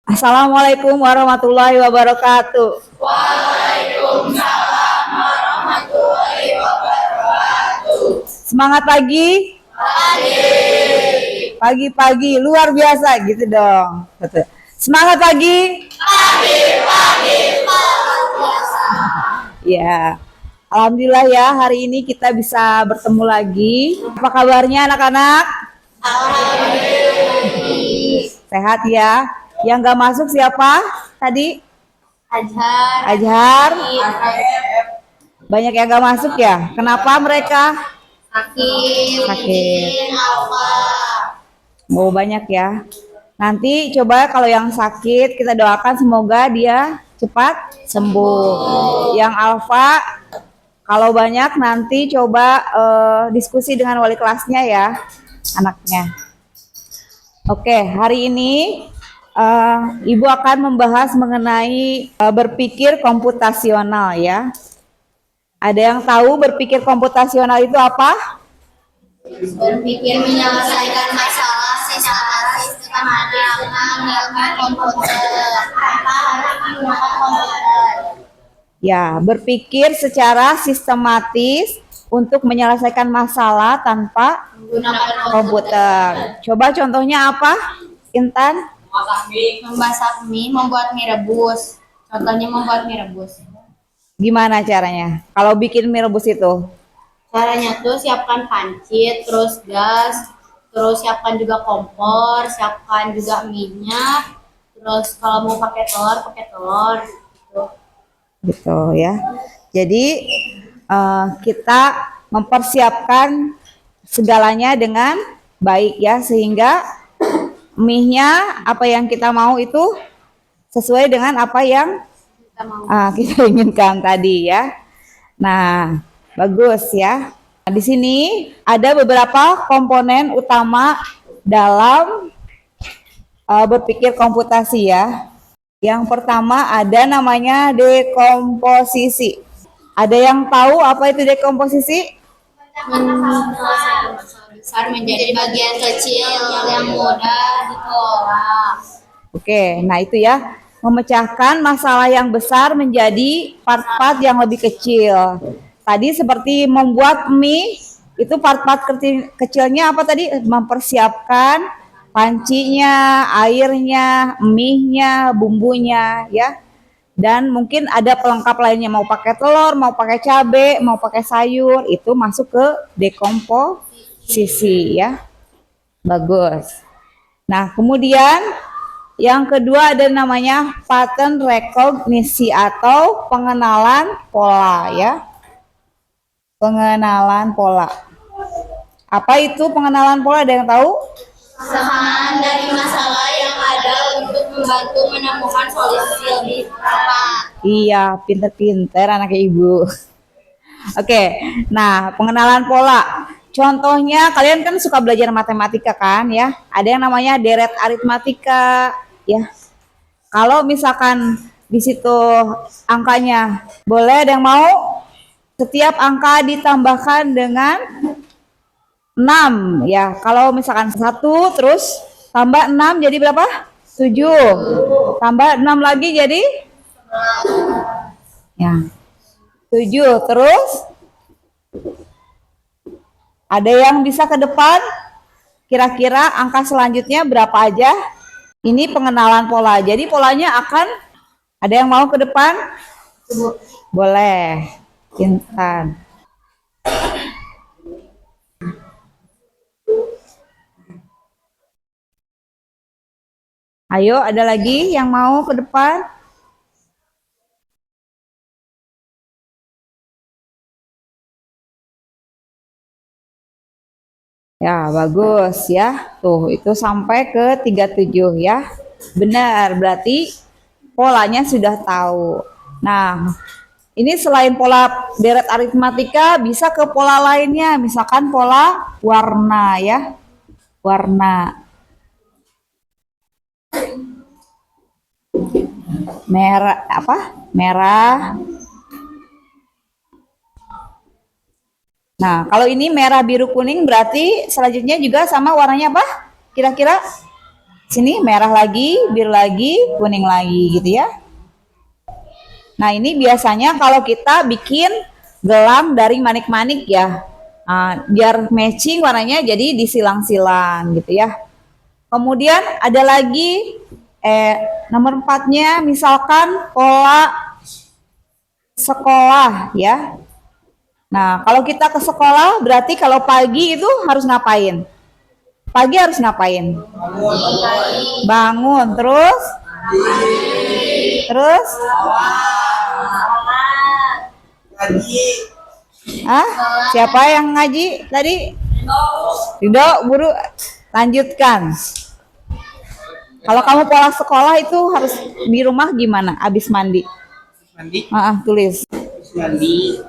Assalamualaikum warahmatullahi wabarakatuh. Waalaikumsalam warahmatullahi wabarakatuh. Semangat pagi. Pagi-pagi luar biasa gitu dong. Betul. Semangat pagi. Pagi luar biasa. Ya. Alhamdulillah ya, hari ini kita bisa bertemu lagi. Apa kabarnya anak-anak? Alhamdulillah. Sehat ya. Yang gak masuk siapa tadi? Azhar. Banyak yang gak masuk ya. Kenapa mereka? Sakit. Oh, banyak ya. Nanti coba kalau yang sakit kita doakan semoga dia cepat sembuh. Yang alfa kalau banyak nanti coba diskusi dengan wali kelasnya ya, anaknya. Oke, hari ini Ibu akan membahas mengenai berpikir komputasional ya. Ada yang tahu berpikir komputasional itu apa? Berpikir menyelesaikan masalah secara sistematis dengan menggunakan komputer. Ya, berpikir secara sistematis untuk menyelesaikan masalah tanpa Menggunakan komputer. Coba contohnya apa, Intan? memasak mie, membuat mie rebus. Contohnya membuat mie rebus. Gimana caranya? Kalau bikin mie rebus itu? Caranya tuh siapkan pancit, terus gas, terus siapkan juga kompor, siapkan juga minyak, terus kalau mau pakai telur, gitu. Gitu ya. Jadi kita mempersiapkan segalanya dengan baik ya, sehingga mie-nya apa yang kita mau itu sesuai dengan apa yang Kita mau. kita inginkan tadi ya. Nah, bagus ya. Nah, di sini ada beberapa komponen utama dalam berpikir komputasi ya. Yang pertama ada namanya dekomposisi. Ada yang tahu apa itu dekomposisi? Menyelesaikan masalah besar menjadi bagian kecil yang mudah dikelola. Oke, nah itu ya. Memecahkan masalah yang besar menjadi part-part yang lebih kecil. Tadi seperti membuat mie, itu part-part kecilnya apa tadi? Mempersiapkan pancinya, airnya, mie-nya, bumbunya ya. Dan mungkin ada pelengkap lainnya, mau pakai telur, mau pakai cabai, mau pakai sayur, itu masuk ke dekomposisi ya. Bagus. Nah, kemudian yang kedua ada namanya pattern recognition atau pengenalan pola ya. Pengenalan pola. Apa itu pengenalan pola? Ada yang tahu? Kesamaan dari masalah yang ada untuk membantu menemukan solusi lebih tepat. Iya, pinter-pinter anak ibu. Oke, nah pengenalan pola. Contohnya kalian kan suka belajar matematika kan ya? Ada yang namanya deret aritmatika ya. Kalau misalkan di situ angkanya boleh, ada yang mau? Setiap angka ditambahkan dengan 6 ya. Kalau misalkan 1 terus tambah 6 jadi berapa? 7. Tambah 6 lagi jadi ya 7. Terus ada yang bisa ke depan? Kira-kira angka selanjutnya berapa aja? Ini pengenalan pola. Jadi polanya akan ada yang mau ke depan? Boleh. Intan. Ayo, ada lagi yang mau ke depan? Ya, bagus ya. Tuh, itu sampai ke 37 ya. Benar, berarti polanya sudah tahu. Nah, ini selain pola deret aritmatika, bisa ke pola lainnya. Misalkan pola warna ya. Warna. Merah, apa? Merah. Nah, kalau ini merah, biru, kuning berarti selanjutnya juga sama warnanya apa? Kira-kira? Sini merah lagi, biru lagi, kuning lagi gitu ya. Nah, ini biasanya kalau kita bikin gelang dari manik-manik ya. Nah, biar matching warnanya jadi disilang-silang gitu ya. Kemudian ada lagi nomor 4-nya misalkan pola sekolah ya. Nah, kalau kita ke sekolah berarti kalau pagi itu harus ngapain? Pagi harus ngapain? Bangun, terus? Terus? Ah, siapa yang ngaji tadi? Ridho, buru lanjutkan. Kalau kamu pola sekolah itu harus di rumah gimana? Abis mandi. Tulis. Mandi.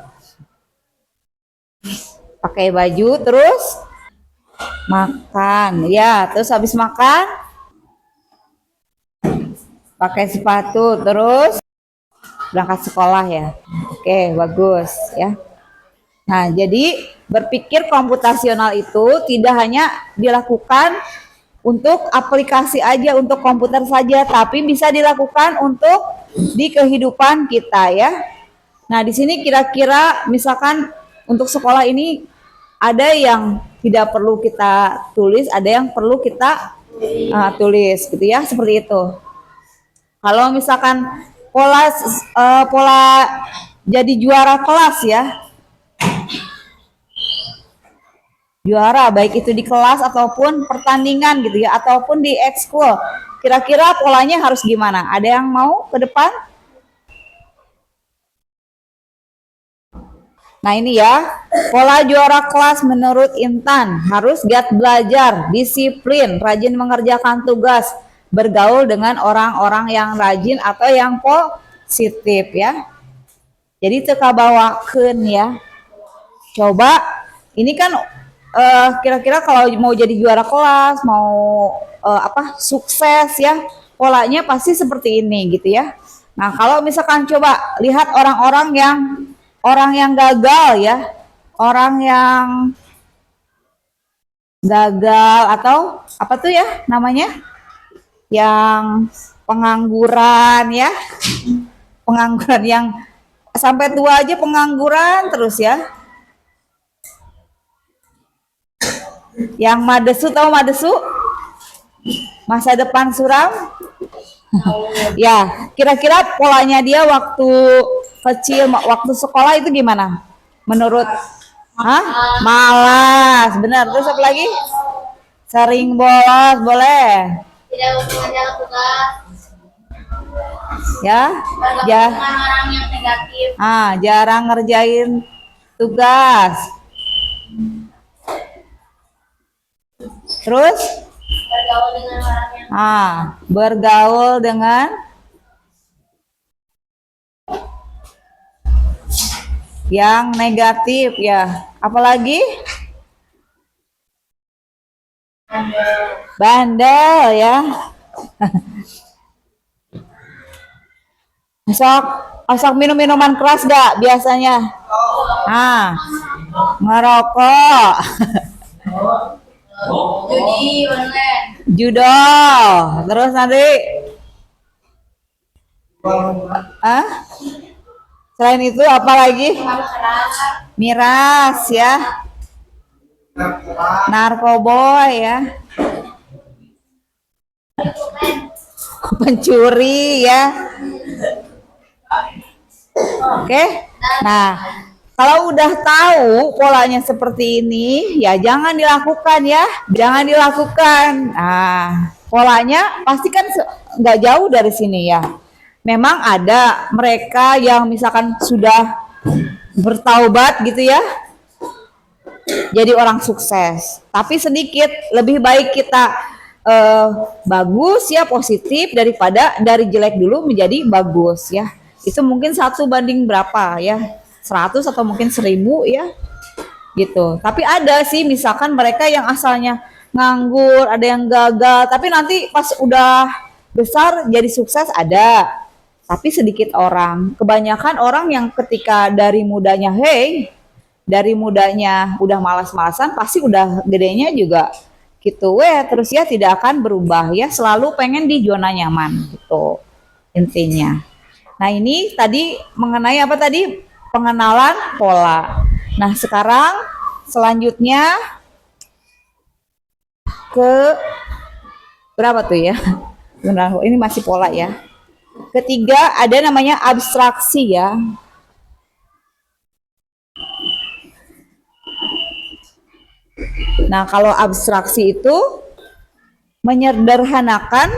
Pakai baju, terus makan. Ya, terus habis makan pakai sepatu, terus berangkat sekolah ya. Oke, bagus ya. Nah, jadi berpikir komputasional itu tidak hanya dilakukan untuk aplikasi aja, untuk komputer saja, tapi bisa dilakukan untuk di kehidupan kita ya. Nah, di sini kira-kira misalkan untuk sekolah ini ada yang tidak perlu kita tulis, ada yang perlu kita tulis gitu ya, seperti itu. Kalau misalkan pola jadi juara kelas ya, juara baik itu di kelas ataupun pertandingan gitu ya, ataupun di ekskul, kira-kira polanya harus gimana? Ada yang mau ke depan? Nah, ini ya, pola juara kelas menurut Intan harus giat belajar, disiplin, rajin mengerjakan tugas, bergaul dengan orang-orang yang rajin atau yang positif ya. Jadi teka bawakeun ya. Coba ini kan kira-kira kalau mau jadi juara kelas, mau sukses ya, polanya pasti seperti ini gitu ya. Nah, kalau misalkan coba lihat orang yang gagal ya, orang yang gagal atau apa tuh ya namanya, yang pengangguran ya, pengangguran yang sampai tua aja pengangguran terus ya, yang madesu, tahu madesu, masa depan suram ya. Kira-kira polanya dia waktu kecil, waktu sekolah itu gimana menurut? Malas, benar. Terus apa lagi? Sering bolos, boleh Tidak mengerjakan tugas. ya. Bergaul dengan orang yang negatif. Jarang ngerjain tugas. Terus Bergaul dengan orang yang bergaul dengan yang negatif ya. Apalagi? Bandel ya. Sok minum minuman keras gak biasanya? Ngerokok. judi online. Judo. Terus nanti selain itu apa lagi? Miras ya. Narkoboy ya. Pencuri ya. Oke. Nah, kalau udah tahu polanya seperti ini, ya jangan dilakukan ya, jangan dilakukan. Nah, polanya pasti kan nggak jauh dari sini ya. Memang ada mereka yang misalkan sudah bertaubat gitu ya, jadi orang sukses. Tapi sedikit, lebih baik kita bagus ya, positif, daripada dari jelek dulu menjadi bagus ya. Itu mungkin 1 banding berapa ya, 100 atau mungkin 1000 ya gitu. Tapi ada sih misalkan mereka yang asalnya nganggur, ada yang gagal, tapi nanti pas udah besar jadi sukses ada. Tapi sedikit orang. Kebanyakan orang yang ketika dari mudanya dari mudanya udah malas-malasan, pasti udah gedenya juga gitu terus ya tidak akan berubah ya, selalu pengen di zona nyaman gitu intinya. Nah ini tadi mengenai apa tadi, pengenalan pola. Nah sekarang selanjutnya ke berapa tuh ya? Benar, ini masih pola ya. Ketiga ada namanya abstraksi ya. Nah kalau abstraksi itu menyederhanakan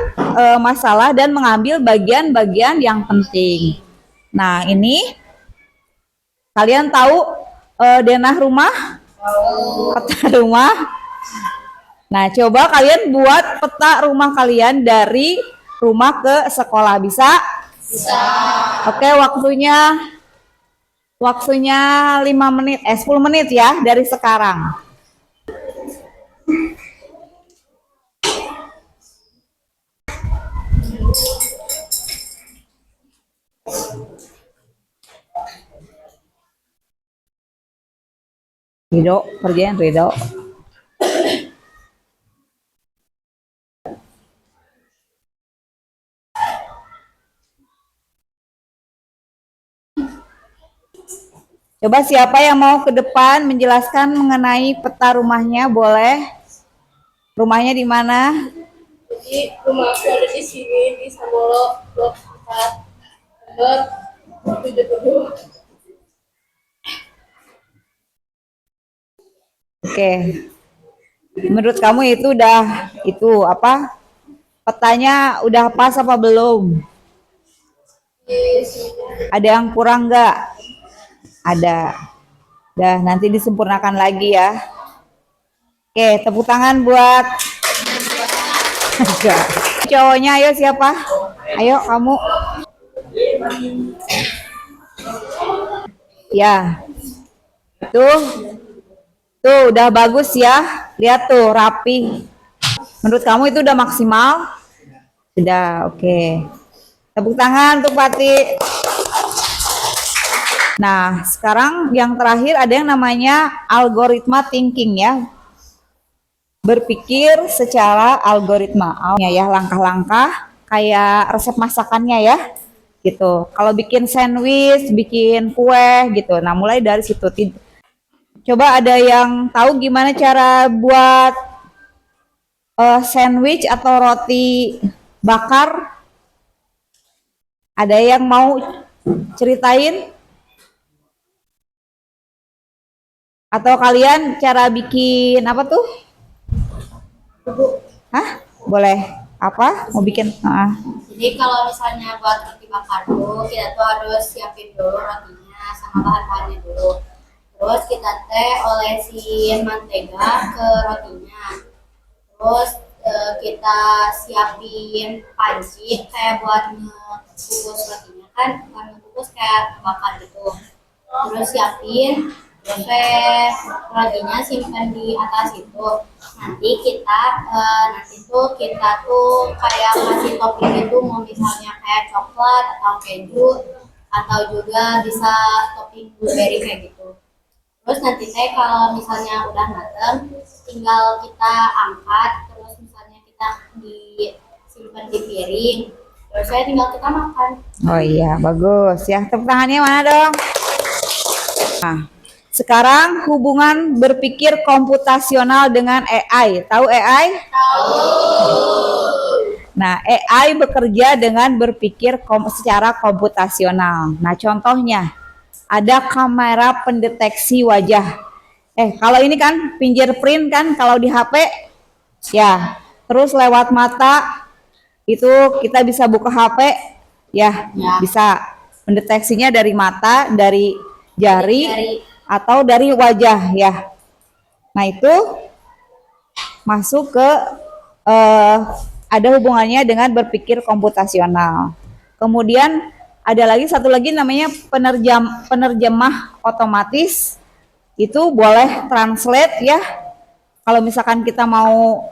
masalah dan mengambil bagian-bagian yang penting. Nah ini kalian tahu denah rumah? Peta rumah. Nah coba kalian buat peta rumah kalian dari rumah ke sekolah, bisa? Bisa. Oke, waktunya 5 menit, 10 menit ya dari sekarang. Ridho, kerjain Ridho. Coba siapa yang mau ke depan menjelaskan mengenai peta rumahnya, boleh? Rumahnya di mana? Jadi rumah aku ada di sini di Samolo blok 4 nomor 72. Oke. Menurut kamu itu apa? Petanya udah pas apa belum? Ada yang kurang nggak? Ada. Dah nanti disempurnakan lagi ya. Oke, tepuk tangan buat cowoknya. Ayo siapa? Ayo kamu. Ya. Tuh udah bagus ya. Lihat tuh rapi. Menurut kamu itu udah maksimal? Sudah, oke. Tepuk tangan untuk Pati. Nah, sekarang yang terakhir ada yang namanya algoritma thinking ya. Berpikir secara algoritma. Ya, langkah-langkah kayak resep masakannya ya. Gitu. Kalau bikin sandwich, bikin kue gitu. Nah, mulai dari situ. Coba ada yang tahu gimana cara buat sandwich atau roti bakar? Ada yang mau ceritain? Atau kalian cara bikin apa tuh? Hah? Boleh. Apa? Mau bikin? Jadi kalau misalnya buat roti bakar tuh kita tuh harus siapin dulu rotinya sama bahan-bahannya dulu. Terus kita olesin mentega ke rotinya. Terus kita siapin panci kayak buat ngebungkus rotinya kan, bukan ngebungkus kayak bakar gitu. Terus siapin, terus rotinya simpan di atas itu. Nanti kita tuh kayak kasih topping itu, mau misalnya kayak coklat atau keju atau juga bisa topping blueberry kayak gitu. Terus nanti kalau misalnya udah mateng, tinggal kita angkat, terus misalnya kita disimpan di piring, terus tinggal kita makan. Oh iya, bagus ya. Tepuk tangannya mana dong? Nah, sekarang hubungan berpikir komputasional dengan AI. Tahu AI? Tahu. Nah, AI bekerja dengan berpikir secara komputasional. Nah, contohnya ada kamera pendeteksi wajah. Kalau ini kan fingerprint kan kalau di HP ya. Terus lewat mata itu kita bisa buka HP ya. Bisa mendeteksinya dari mata, dari jari atau dari wajah ya. Nah, itu masuk ke ada hubungannya dengan berpikir komputasional. Kemudian ada satu lagi namanya penerjemah otomatis. Itu boleh translate ya. Kalau misalkan kita mau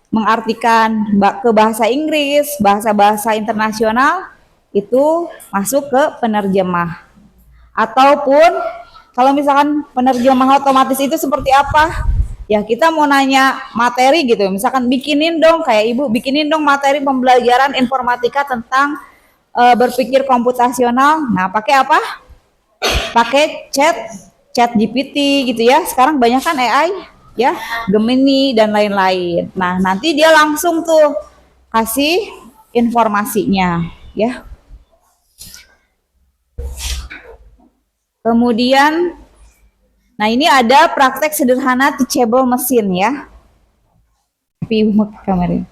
mengartikan ke bahasa Inggris, bahasa-bahasa internasional, itu masuk ke penerjemah. Ataupun kalau misalkan penerjemah otomatis itu seperti apa? Ya kita mau nanya materi gitu, misalkan bikinin dong kayak ibu, bikinin dong materi pembelajaran informatika tentang berpikir komputasional. Nah pakai apa? Pakai chat GPT gitu ya. Sekarang banyak kan AI ya, Gemini dan lain-lain. Nah nanti dia langsung tuh kasih informasinya ya. Kemudian, nah ini ada praktek sederhana teachable mesin ya. Tapi ibu mau kamerin.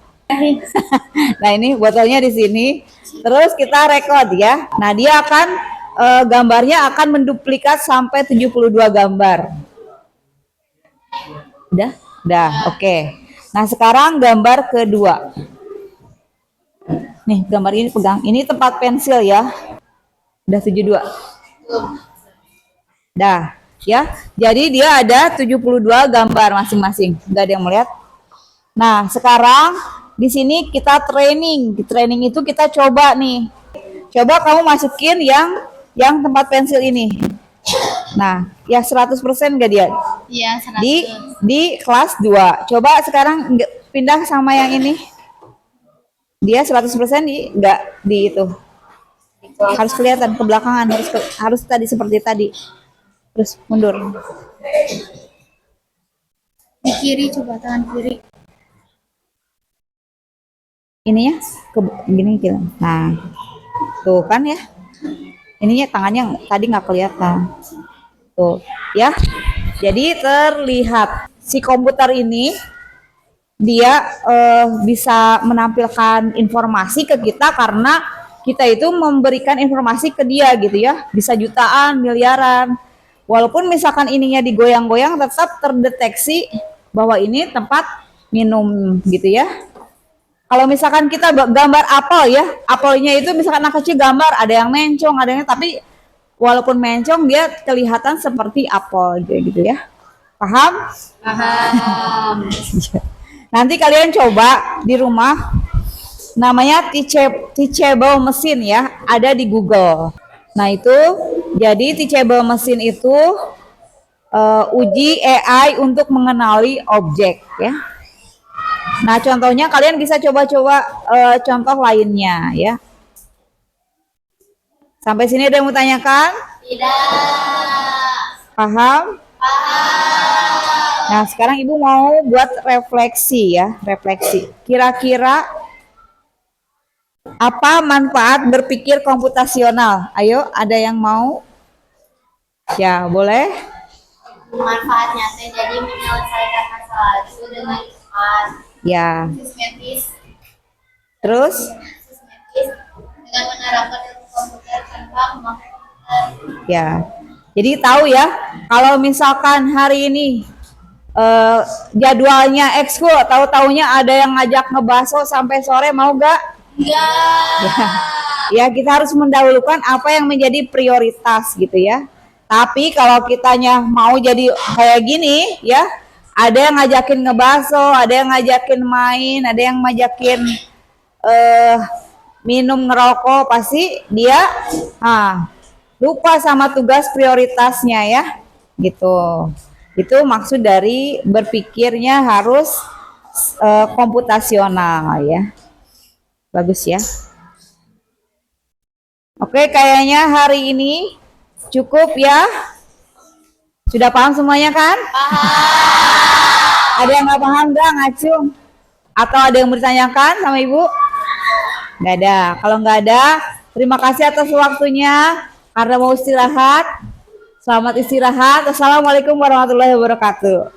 Nah ini botolnya di sini. Terus kita record ya. Nah dia akan gambarnya akan menduplikat sampai 72 gambar. Udah? Udah, oke. Nah sekarang gambar kedua. Nih gambar ini pegang. Ini tempat pensil ya. Udah 72. Dah, ya. Jadi dia ada 72 gambar masing-masing. Enggak ada yang melihat. Nah, sekarang di sini kita training. Di training itu kita coba nih. Coba kamu masukin yang tempat pensil ini. Nah, ya 100% enggak dia? Iya, Di kelas 2. Coba sekarang pindah sama yang ini. Dia 100% enggak di itu. Harus kelihatan ke belakangan, harus tadi seperti tadi. Terus mundur. di kiri, coba tangan kiri. Ininya ke gini gitu. Nah, tuh kan ya. Ininya tangannya tadi nggak kelihatan. Tuh, ya. Jadi terlihat si komputer ini dia bisa menampilkan informasi ke kita karena kita itu memberikan informasi ke dia gitu ya. Bisa jutaan, miliaran. Walaupun misalkan ininya digoyang-goyang tetap terdeteksi bahwa ini tempat minum gitu ya. Kalau misalkan kita gambar apel ya, apelnya itu misalkan anak kecil gambar, ada yang mencong, ada yang tapi walaupun mencong dia kelihatan seperti apel gitu ya. Paham? Paham. Nanti kalian coba di rumah, namanya teachable mesin ya, ada di Google. Nah itu, jadi teachable mesin itu uji AI untuk mengenali objek ya. Nah contohnya kalian bisa coba-coba contoh lainnya ya. Sampai sini ada yang mau tanyakan? Tidak. Paham? Nah sekarang ibu mau buat refleksi ya, refleksi. Kira-kira apa manfaat berpikir komputasional? Ayo, ada yang mau? Ya, boleh. Manfaatnya teh jadi menyelesaikan masalah itu dengan cepat. Ya, Sistematis, terus? dengan menerapkan ilmu komputer tanpa memakai. Ya, jadi tahu ya, kalau misalkan hari ini jadwalnya ekskul, tahu-taunya ada yang ngajak ngebaso sampai sore, mau gak? Enggak. Ya, kita harus mendahulukan apa yang menjadi prioritas gitu ya. Tapi kalau kitanya mau jadi kayak gini ya, ada yang ngajakin ngebaso, ada yang ngajakin main, ada yang ngajakin minum ngerokok, pasti dia lupa sama tugas prioritasnya ya. Gitu. Itu maksud dari berpikirnya harus komputasional ya. Bagus ya. Oke, kayaknya hari ini cukup ya. Sudah paham semuanya kan? Ada yang nggak paham nggak, ngacung? Atau ada yang bertanyakan sama ibu? Nggak ada. Kalau nggak ada, terima kasih atas waktunya. Karena mau istirahat, selamat istirahat. Assalamualaikum warahmatullahi wabarakatuh.